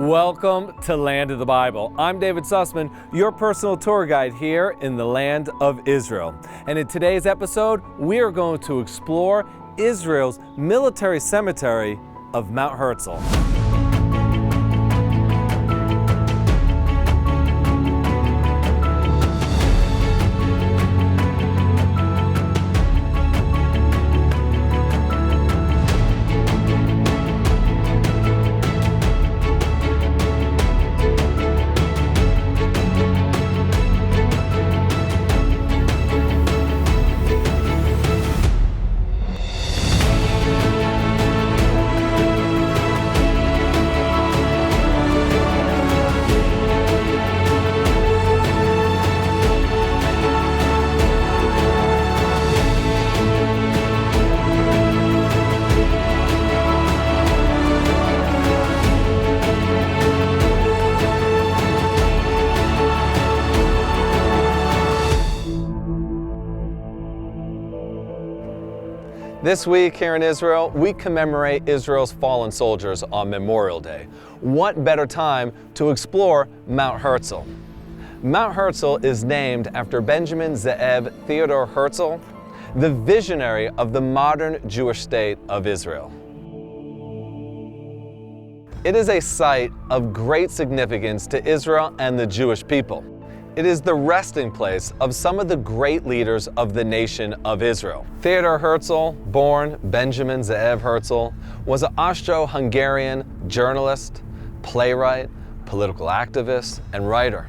Welcome to Land of the Bible. I'm David Sussman, your personal tour guide here in the land of Israel. And in today's episode, we are going to explore Israel's military cemetery of Mount Herzl. This week here in Israel, we commemorate Israel's fallen soldiers on Memorial Day. What better time to explore Mount Herzl? Mount Herzl is named after Benjamin Ze'ev Theodor Herzl, the visionary of the modern Jewish state of Israel. It is a site of great significance to Israel and the Jewish people. It is the resting place of some of the great leaders of the nation of Israel. Theodor Herzl, born Benjamin Ze'ev Herzl, was an Austro-Hungarian journalist, playwright, political activist, and writer.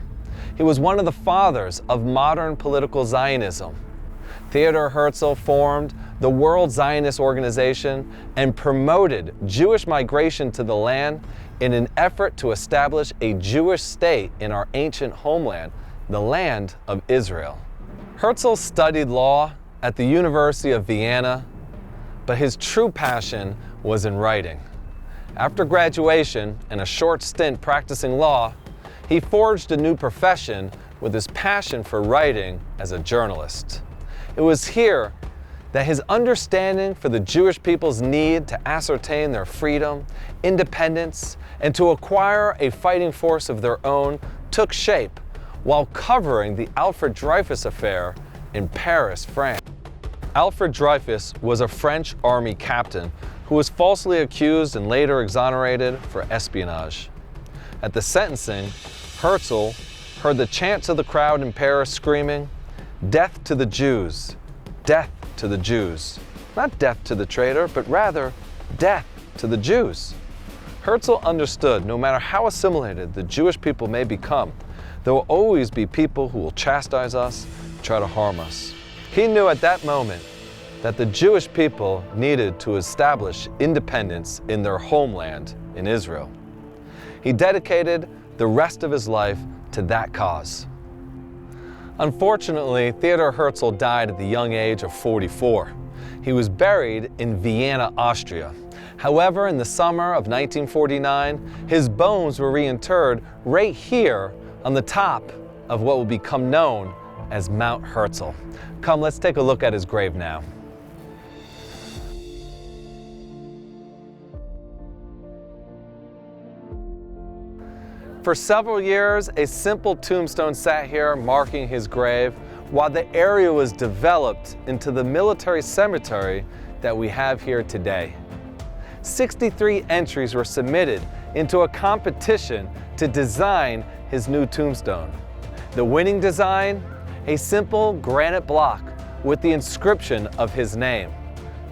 He was one of the fathers of modern political Zionism. Theodor Herzl formed the World Zionist Organization and promoted Jewish migration to the land in an effort to establish a Jewish state in our ancient homeland, the land of Israel. Herzl studied law at the University of Vienna, but his true passion was in writing. After graduation and a short stint practicing law, he forged a new profession with his passion for writing as a journalist. It was here that his understanding for the Jewish people's need to ascertain their freedom, independence, and to acquire a fighting force of their own took shape while covering the Alfred Dreyfus affair in Paris, France. Alfred Dreyfus was a French army captain who was falsely accused and later exonerated for espionage. At the sentencing, Herzl heard the chants of the crowd in Paris screaming, "Death to the Jews, death to the Jews." Not death to the traitor, but rather death to the Jews. Herzl understood no matter how assimilated the Jewish people may become, there will always be people who will chastise us, try to harm us. He knew at that moment that the Jewish people needed to establish independence in their homeland in Israel. He dedicated the rest of his life to that cause. Unfortunately, Theodor Herzl died at the young age of 44. He was buried in Vienna, Austria. However, in the summer of 1949, his bones were reinterred right here on the top of what will become known as Mount Herzl. Come, let's take a look at his grave now. For several years, a simple tombstone sat here marking his grave while the area was developed into the military cemetery that we have here today. 63 entries were submitted into a competition to design his new tombstone. The winning design, a simple granite block with the inscription of his name,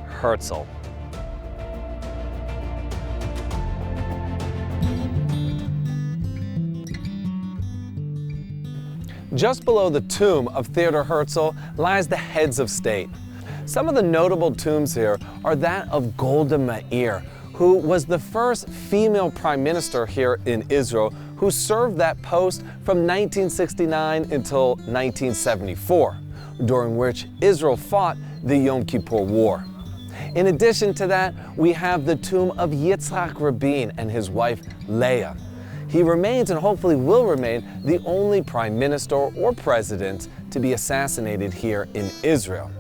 Herzl. Just below the tomb of Theodor Herzl lies the heads of state. Some of the notable tombs here are that of Golda Meir, who was the first female prime minister here in Israel, who served that post from 1969 until 1974, during which Israel fought the Yom Kippur War. In addition to that, we have the tomb of Yitzhak Rabin and his wife Leah. He remains, and hopefully will remain, the only prime minister or president to be assassinated here in Israel.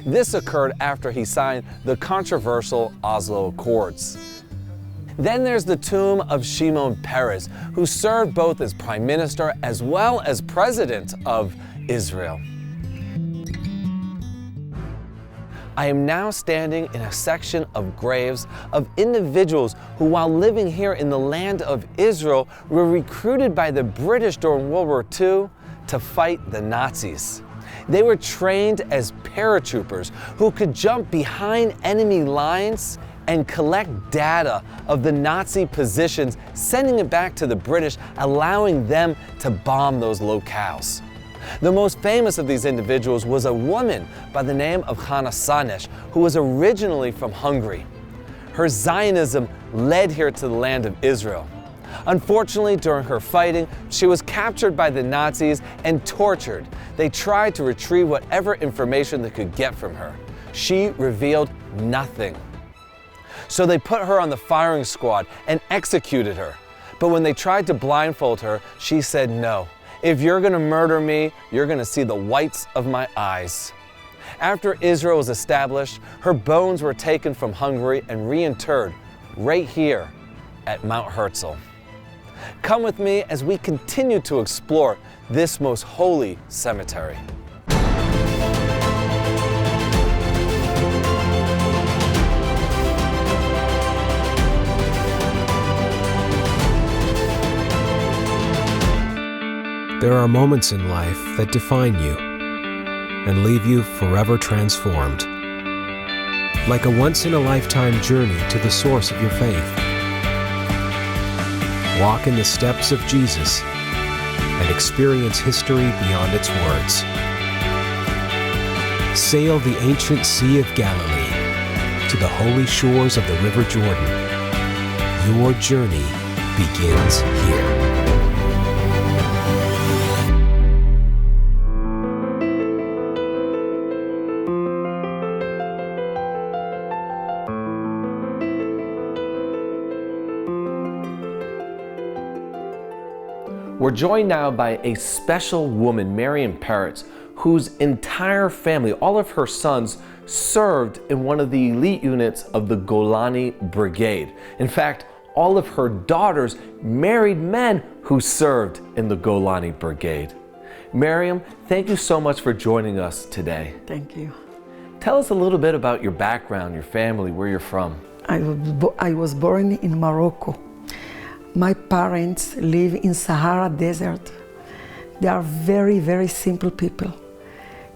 This occurred after he signed the controversial Oslo Accords. Then there's the tomb of Shimon Peres, who served both as prime minister as well as president of Israel. I am now standing in a section of graves of individuals who, while living here in the land of Israel, were recruited by the British during World War II to fight the Nazis. They were trained as paratroopers who could jump behind enemy lines and collect data of the Nazi positions, sending it back to the British, allowing them to bomb those locales. The most famous of these individuals was a woman by the name of Hannah Sanesh, who was originally from Hungary. Her Zionism led her to the land of Israel. Unfortunately, during her fighting, she was captured by the Nazis and tortured. They tried to retrieve whatever information they could get from her. She revealed nothing. So they put her on the firing squad and executed her. But when they tried to blindfold her, she said no. If you're going to murder me, you're going to see the whites of my eyes. After Israel was established, her bones were taken from Hungary and reinterred right here at Mount Herzl. Come with me as we continue to explore this most holy cemetery. There are moments in life that define you and leave you forever transformed. Like a once-in-a-lifetime journey to the source of your faith. Walk in the steps of Jesus and experience history beyond its words. Sail the ancient Sea of Galilee to the holy shores of the River Jordan. Your journey begins here. We're joined now by a special woman, Miriam Peretz, whose entire family, all of her sons, served in one of the elite units of the Golani Brigade. In fact, all of her daughters married men who served in the Golani Brigade. Miriam, thank you so much for joining us today. Thank you. Tell us a little bit about your background, your family, where you're from. I was born in Morocco. My parents live in Sahara Desert. They are very, very simple people.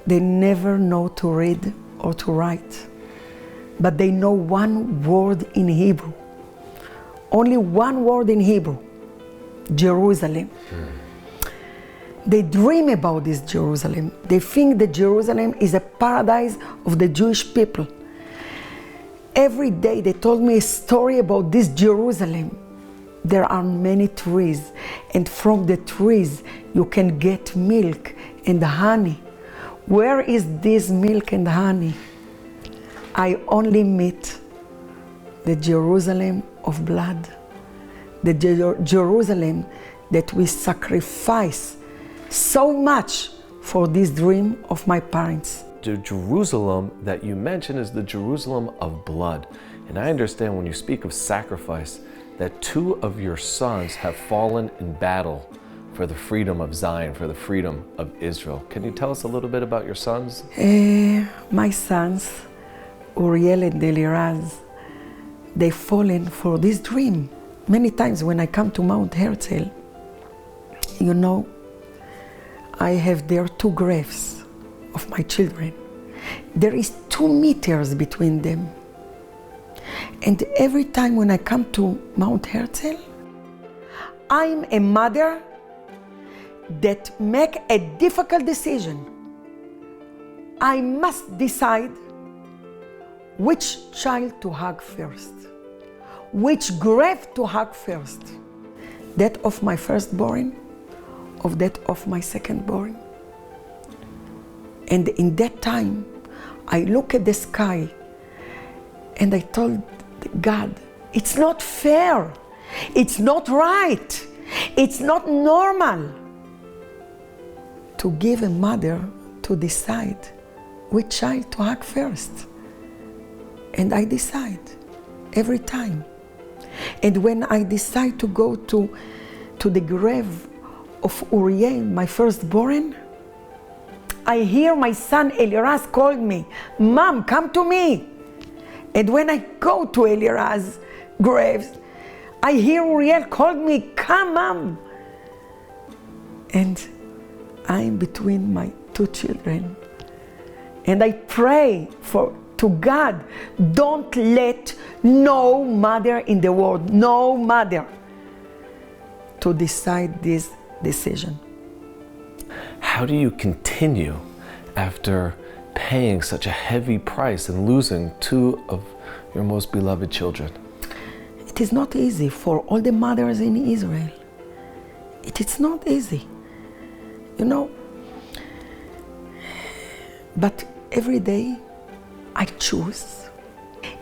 They never know to read or to write, but they know one word in Hebrew. Only one word in Hebrew, Jerusalem. They dream about this Jerusalem. They think that Jerusalem is a paradise of the Jewish people. Every day they told me a story about this Jerusalem. There are many trees, and from the trees you can get milk and honey. Where is this milk and honey? I only meet the Jerusalem of blood, the Jerusalem that we sacrifice so much for this dream of my parents. The Jerusalem that you mentioned is the Jerusalem of blood. And I understand when you speak of sacrifice, that two of your sons have fallen in battle for the freedom of Zion, for the freedom of Israel. Can you tell us a little bit about your sons? My sons, Uriel and Eliraz, they've fallen for this dream. Many times when I come to Mount Herzl, you know, I have there two graves of my children. There is 2 meters between them. And every time when I come to Mount Herzl, I'm a mother that make a difficult decision. I must decide which child to hug first, which grave to hug first. That of my firstborn, of that of my secondborn. And in that time, I look at the sky and I told God, it's not fair, it's not right, it's not normal to give a mother to decide which child to hug first. And I decide every time. And when I decide to go to the grave of Uriel, my firstborn, I hear my son Eliraz call me, "Mom, come to me." And when I go to Eliraz's grave, I hear Uriel call me, "Come, Mom." And I'm between my two children. And I pray to God, don't let no mother in the world, no mother, to decide this decision. How do you continue after paying such a heavy price and losing two of your most beloved children? It is not easy for all the mothers in Israel. It is not easy, you know. But every day I choose.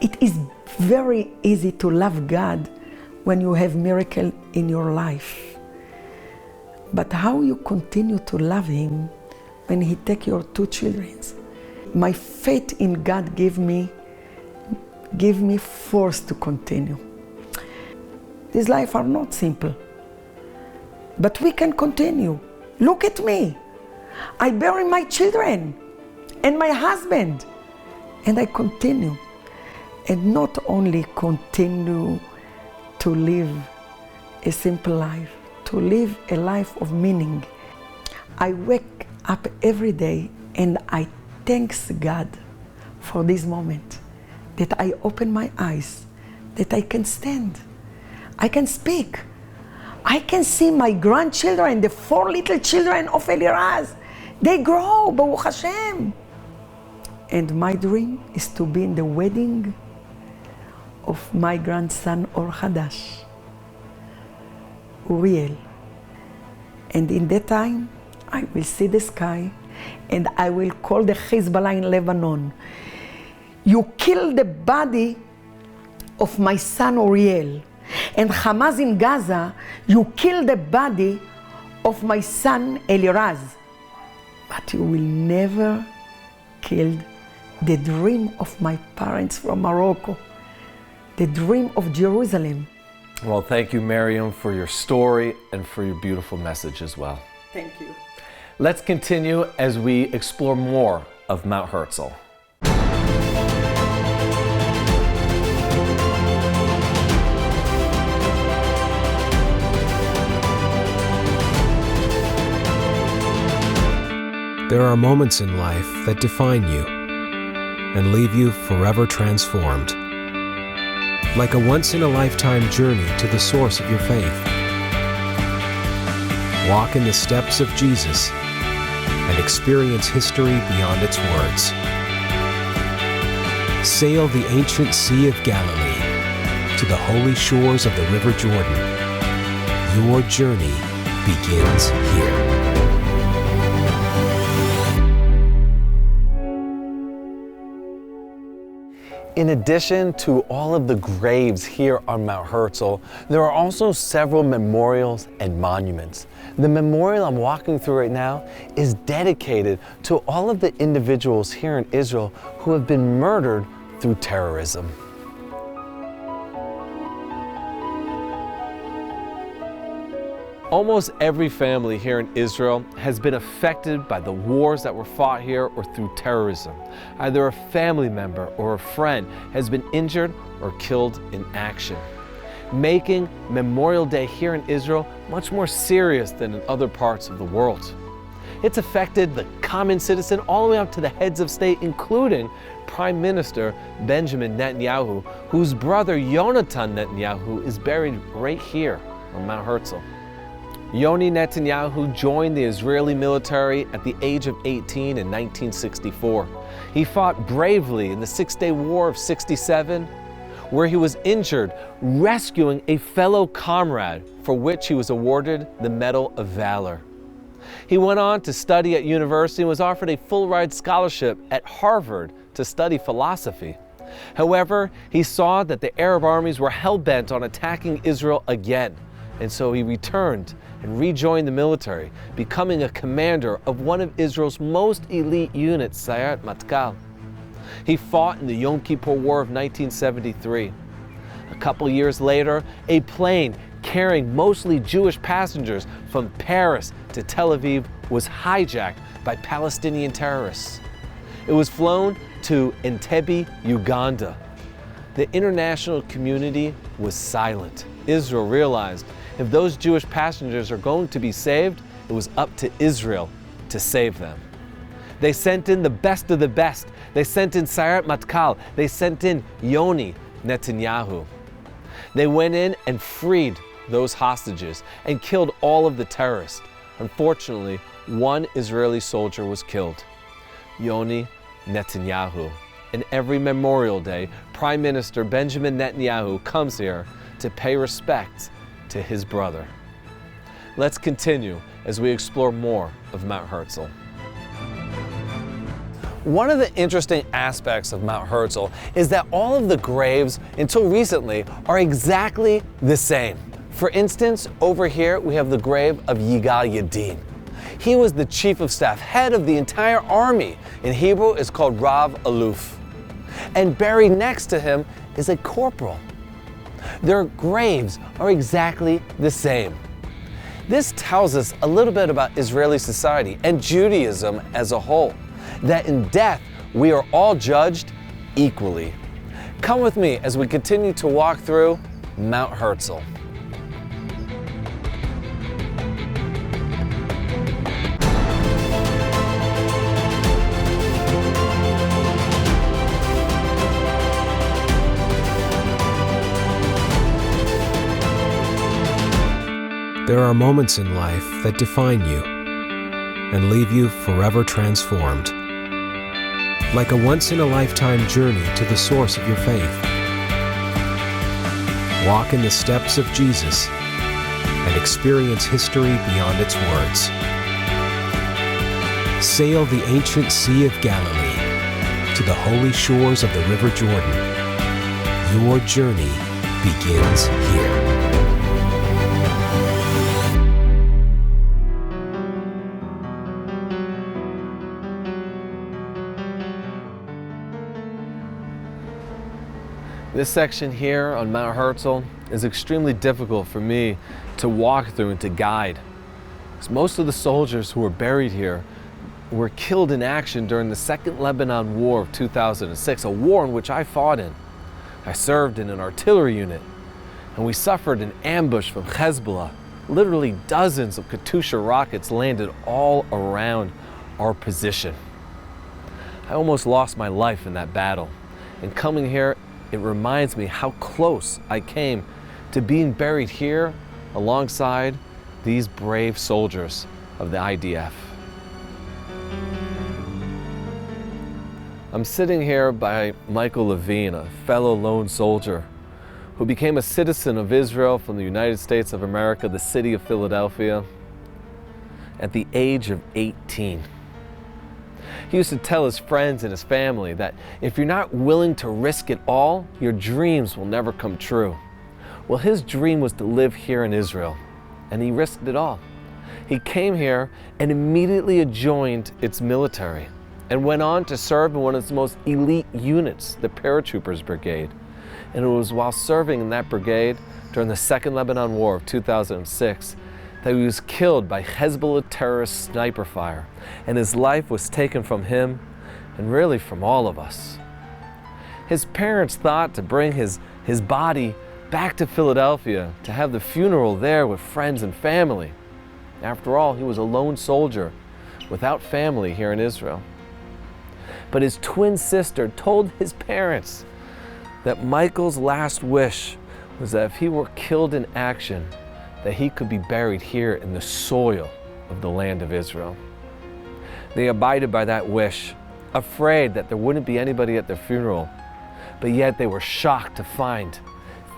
It is very easy to love God when you have miracle in your life. But how you continue to love Him when He take your two children? My faith in God give me force to continue. This life are not simple, but we can continue. Look at me. I bury my children and my husband, and I continue. And not only continue to live a simple life, to live a life of meaning. I wake up every day and I thank God for this moment, that I open my eyes, that I can stand, I can speak, I can see my grandchildren, the 4 little children of Eliraz. They grow, Baruch Hashem. And my dream is to be in the wedding of my grandson Or Hadash, Uriel. And in that time, I will see the sky and I will call the Hezbollah in Lebanon. You kill the body of my son Uriel. And Hamas in Gaza, you kill the body of my son Eliraz. But you will never kill the dream of my parents from Morocco, the dream of Jerusalem. Well, thank you, Miriam, for your story and for your beautiful message as well. Thank you. Let's continue as we explore more of Mount Herzl. There are moments in life that define you and leave you forever transformed. Like a once-in-a-lifetime journey to the source of your faith. Walk in the steps of Jesus and experience history beyond its words. Sail the ancient Sea of Galilee to the holy shores of the River Jordan. Your journey begins here. In addition to all of the graves here on Mount Herzl, there are also several memorials and monuments. The memorial I'm walking through right now is dedicated to all of the individuals here in Israel who have been murdered through terrorism. Almost every family here in Israel has been affected by the wars that were fought here or through terrorism. Either a family member or a friend has been injured or killed in action, making Memorial Day here in Israel much more serious than in other parts of the world. It's affected the common citizen all the way up to the heads of state, including Prime Minister Benjamin Netanyahu, whose brother Yonatan Netanyahu is buried right here on Mount Herzl. Yoni Netanyahu joined the Israeli military at the age of 18 in 1964. He fought bravely in the Six-Day War of '67, where he was injured rescuing a fellow comrade, for which he was awarded the Medal of Valor. He went on to study at university and was offered a full-ride scholarship at Harvard to study philosophy. However, he saw that the Arab armies were hell-bent on attacking Israel again, and so he returned and rejoined the military, becoming a commander of one of Israel's most elite units, Sayeret Matkal. He fought in the Yom Kippur War of 1973. A couple years later, a plane carrying mostly Jewish passengers from Paris to Tel Aviv was hijacked by Palestinian terrorists. It was flown to Entebbe, Uganda. The international community was silent. Israel realized if those Jewish passengers are going to be saved, it was up to Israel to save them. They sent in the best of the best. They sent in Sayeret Matkal. They sent in Yoni Netanyahu. They went in and freed those hostages and killed all of the terrorists. Unfortunately, one Israeli soldier was killed, Yoni Netanyahu. And every Memorial Day, Prime Minister Benjamin Netanyahu comes here to pay respect to his brother. Let's continue as we explore more of Mount Herzl. One of the interesting aspects of Mount Herzl is that all of the graves, until recently, are exactly the same. For instance, over here we have the grave of Yigal Yadin. He was the chief of staff, head of the entire army. In Hebrew, it's called Rav Aluf. And buried next to him is a corporal. Their graves are exactly the same. This tells us a little bit about Israeli society and Judaism as a whole, that in death we are all judged equally. Come with me as we continue to walk through Mount Herzl. There are moments in life that define you and leave you forever transformed. Like a once-in-a-lifetime journey to the source of your faith. Walk in the steps of Jesus and experience history beyond its words. Sail the ancient Sea of Galilee to the holy shores of the River Jordan. Your journey begins here. This section here on Mount Herzl is extremely difficult for me to walk through and to guide. Because most of the soldiers who were buried here were killed in action during the Second Lebanon War of 2006, a war in which I fought in. I served in an artillery unit, and we suffered an ambush from Hezbollah. Literally dozens of Katyusha rockets landed all around our position. I almost lost my life in that battle, and coming here, it reminds me how close I came to being buried here alongside these brave soldiers of the IDF. I'm sitting here by Michael Levine, a fellow lone soldier who became a citizen of Israel from the United States of America, the city of Philadelphia, at the age of 18. He used to tell his friends and his family that if you're not willing to risk it all, your dreams will never come true. Well, his dream was to live here in Israel, and he risked it all. He came here and immediately joined its military and went on to serve in one of its most elite units, the Paratroopers Brigade. And it was while serving in that brigade during the Second Lebanon War of 2006 that he was killed by Hezbollah terrorist sniper fire, and his life was taken from him and really from all of us. His parents thought to bring his body back to Philadelphia to have the funeral there with friends and family. After all, he was a lone soldier without family here in Israel. But his twin sister told his parents that Michael's last wish was that if he were killed in action, that he could be buried here in the soil of the land of Israel. They abided by that wish, afraid that there wouldn't be anybody at their funeral, but yet they were shocked to find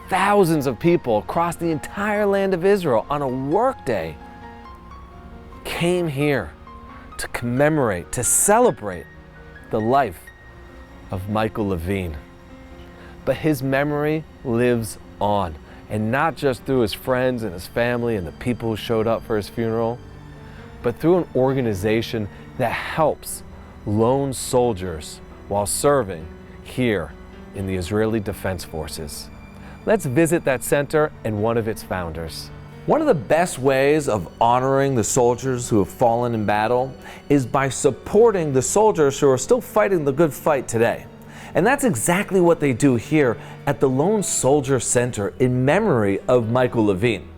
thousands of people across the entire land of Israel on a work day came here to commemorate, to celebrate the life of Michael Levine. But his memory lives on. And not just through his friends and his family and the people who showed up for his funeral, but through an organization that helps lone soldiers while serving here in the Israeli Defense Forces. Let's visit that center and one of its founders. One of the best ways of honoring the soldiers who have fallen in battle is by supporting the soldiers who are still fighting the good fight today. And that's exactly what they do here at the Lone Soldier Center in memory of Michael Levine.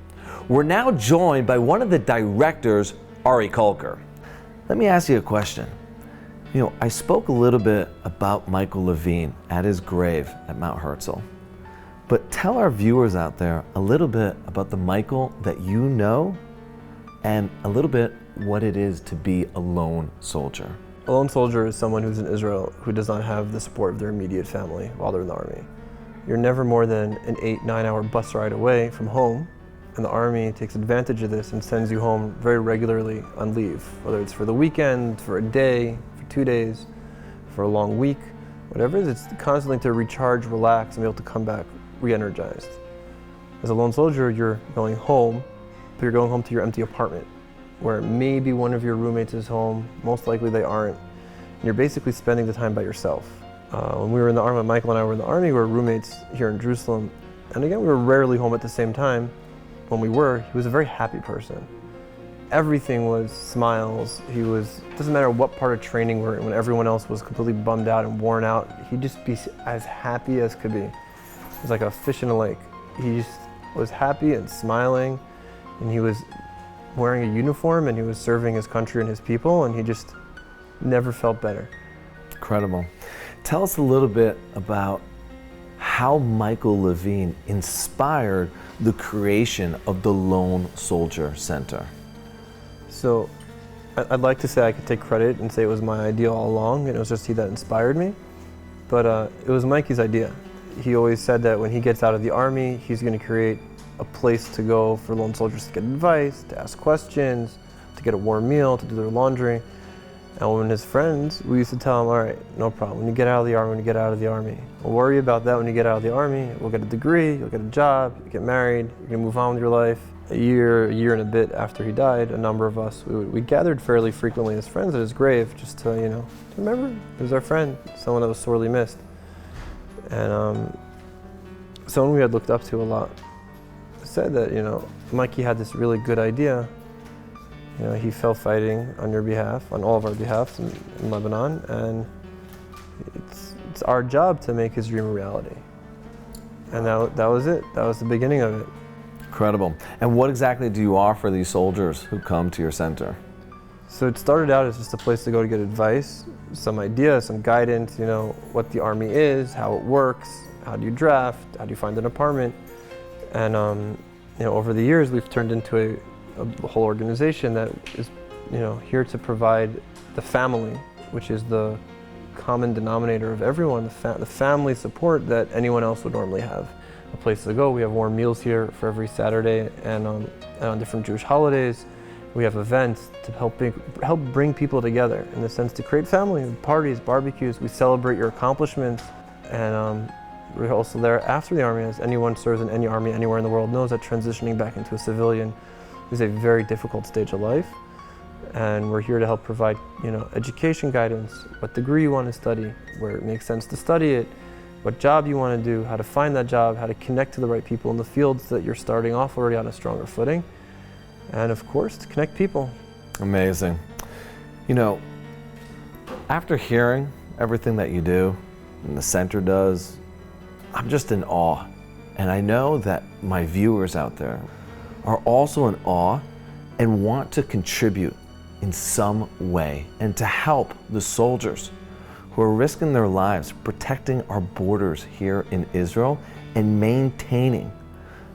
We're now joined by one of the directors, Ari Kulker. Let me ask you a question. I spoke a little bit about Michael Levine at his grave at Mount Herzl. But tell our viewers out there a little bit about the Michael that you know and a little bit what it is to be a lone soldier. A lone soldier is someone who's in Israel who does not have the support of their immediate family while they're in the army. You're never more than an 8-9 hour bus ride away from home, and the army takes advantage of this and sends you home very regularly on leave, whether it's for the weekend, for a day, for 2 days, for a long week, whatever it is, it's constantly to recharge, relax, and be able to come back re-energized. As a lone soldier, you're going home, but you're going home to your empty apartment, where maybe one of your roommates is home, most likely they aren't, and you're basically spending the time by yourself. When we were in the army, Michael and I were in the army, we were roommates here in Jerusalem, and again, we were rarely home at the same time. When we were, he was a very happy person. Everything was smiles. Doesn't matter what part of training we're in, when everyone else was completely bummed out and worn out, he'd just be as happy as could be. It was like a fish in a lake. He just was happy and smiling, and he was wearing a uniform, and he was serving his country and his people, and he just never felt better. Incredible. Tell us a little bit about how Michael Levine inspired the creation of the Lone Soldier Center. So I'd like to say I could take credit and say it was my idea all along, and it was just he that inspired me, but it was Mikey's idea. He always said that when he gets out of the army, he's going to create a place to go for lone soldiers to get advice, to ask questions, to get a warm meal, to do their laundry. And when his friends, we used to tell him, all right, no problem, when you get out of the army, We'll worry about that when you get out of the army. We'll get a degree, you'll get a job, you'll get married, you're going to move on with your life. A year and a bit after he died, a number of us, we gathered fairly frequently as friends at his grave just to, to remember he was our friend, someone that was sorely missed. And someone we had looked up to a lot said that, Mikey had this really good idea. He fell fighting on your behalf, on all of our behalfs in Lebanon, and it's our job to make his dream a reality. And that was it. That was the beginning of it. Incredible. And what exactly do you offer these soldiers who come to your center? So it started out as just a place to go to get advice, some ideas, some guidance, what the army is, how it works, how do you draft, how do you find an apartment. And over the years we've turned into a whole organization that is here to provide the family, which is the common denominator of everyone, the family support that anyone else would normally have. A place to go. We have warm meals here for every Saturday, and on different Jewish holidays. We have events to help bring people together, in the sense to create family, parties, barbecues. We celebrate your accomplishments, and we're also there after the army, as anyone serves in any army anywhere in the world knows that transitioning back into a civilian is a very difficult stage of life. And we're here to help provide, education guidance, what degree you want to study, where it makes sense to study it, what job you want to do, how to find that job, how to connect to the right people in the fields that you're starting off already on a stronger footing, and of course, to connect people. Amazing. After hearing everything that you do and the center does, I'm just in awe. And I know that my viewers out there are also in awe and want to contribute in some way and to help the soldiers who are risking their lives protecting our borders here in Israel and maintaining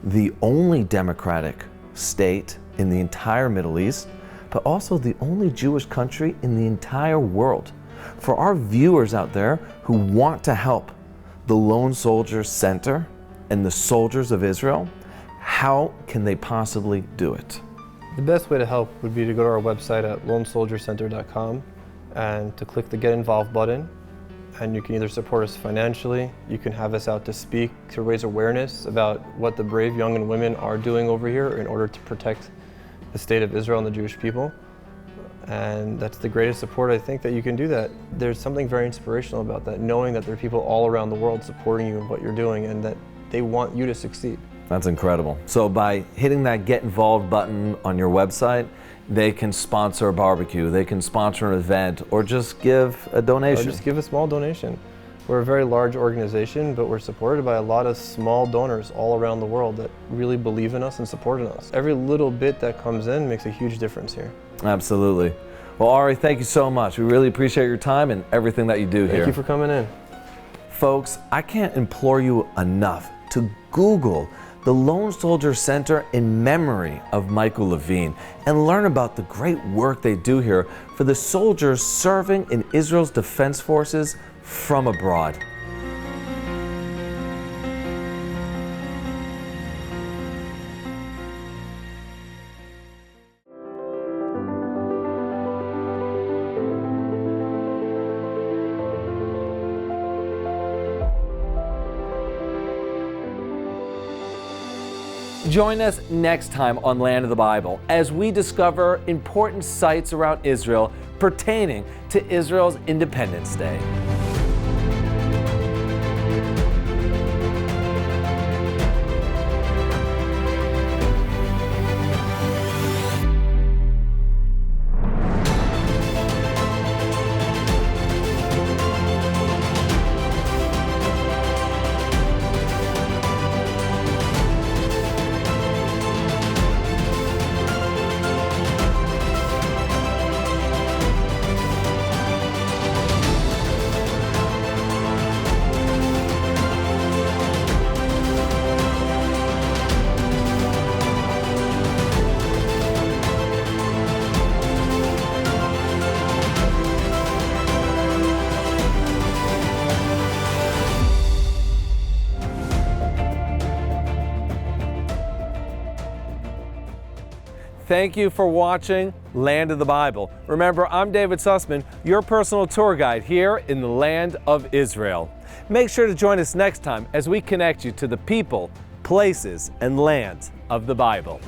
the only democratic state in the entire Middle East, but also the only Jewish country in the entire world. For our viewers out there who want to help the Lone Soldier Center and the soldiers of Israel, how can they possibly do it? The best way to help would be to go to our website at lonesoldiercenter.com and to click the Get Involved button. And you can either support us financially, you can have us out to speak, to raise awareness about what the brave young and women are doing over here in order to protect the state of Israel and the Jewish people. And that's the greatest support, I think, that you can do that. There's something very inspirational about that, knowing that there are people all around the world supporting you in what you're doing, and that they want you to succeed. That's incredible. So by hitting that Get Involved button on your website, they can sponsor a barbecue, they can sponsor an event, or just give a donation. Or just give a small donation. We're a very large organization, but we're supported by a lot of small donors all around the world that really believe in us and support in us. Every little bit that comes in makes a huge difference here. Absolutely. Well, Ari, thank you so much. We really appreciate your time and everything that you do here. Thank you for coming in. Folks, I can't implore you enough to Google the Lone Soldier Center in memory of Michael Levine and learn about the great work they do here for the soldiers serving in Israel's defense forces from abroad. Join us next time on Land of the Bible as we discover important sites around Israel pertaining to Israel's Independence Day. Thank you for watching Land of the Bible. Remember, I'm David Sussman, your personal tour guide here in the land of Israel. Make sure to join us next time as we connect you to the people, places, and lands of the Bible.